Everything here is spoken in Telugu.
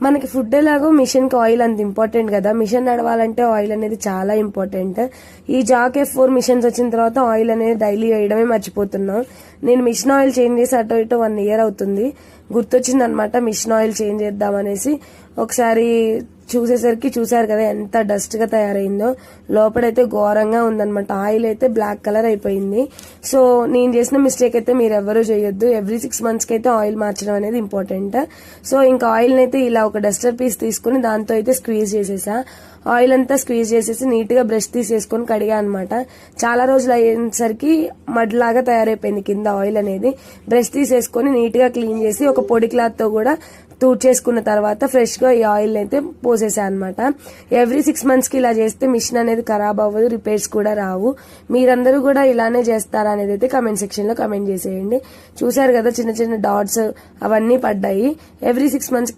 మనకి ఫుడ్ ఎలాగో మిషన్ కి ఆయిల్ అంత ఇంపార్టెంట్ కదా, మిషన్ నడవాలంటే ఆయిల్ అనేది చాలా ఇంపార్టెంట్. ఈ జాక్ F4 మిషన్స్ వచ్చిన తర్వాత ఆయిల్ అనేది డైలీ వేయడమే మర్చిపోతున్నాం. నేను మిషన్ ఆయిల్ చేంజ్ చేసి అటు ఇటు 1 year అవుతుంది. గుర్తొచ్చింది అనమాట మిషన్ ఆయిల్ చేంజ్ చేద్దామనేసి. ఒకసారి చూసేసరికి చూసారు కదా ఎంత డస్ట్ గా తయారైందో, లోపలైతే ఘోరంగా ఉందన్నమాట. ఆయిల్ అయితే బ్లాక్ కలర్ అయిపోయింది. సో నేను చేసిన మిస్టేక్ అయితే మీరు ఎవరూ చేయొద్దు. ఎవ్రీ 6 months కి అయితే ఆయిల్ మార్చడం అనేది ఇంపార్టెంట్. సో ఇంకా ఆయిల్ అయితే ఇలా ఒక డస్టర్ పీస్ తీసుకుని దాంతో అయితే స్క్వీజ్ చేసేసా. ఆయిల్ అంతా స్క్వీజ్ చేసేసి నీట్ గా బ్రష్ తీసేసుకొని కడిగా అనమాట. చాలా రోజులు అయ్యేసరికి మడ్ లాగా తయారైపోయింది కింద ఆయిల్ అనేది. బ్రష్ తీసేసుకొని నీట్ గా క్లీన్ చేసి ఒక పొడి క్లాత్ తో కూడా చేసుకున్న తర్వాత ఫ్రెష్ గా ఈ ఆయిల్ అయితే పోసేసా అనమాట. ఎవ్రీ 6 months కి ఇలా చేస్తే మిషన్ అనేది ఖరాబ్ అవ్వదు, రిపేర్స్ కూడా రావు. మీరందరూ కూడా ఇలానే చేస్తారా అనేది అయితే కమెంట్ సెక్షన్ లో కమెంట్ చేసేయండి. చూసారు కదా చిన్న చిన్న డాట్స్ అవన్నీ పడ్డాయి. Every 6 months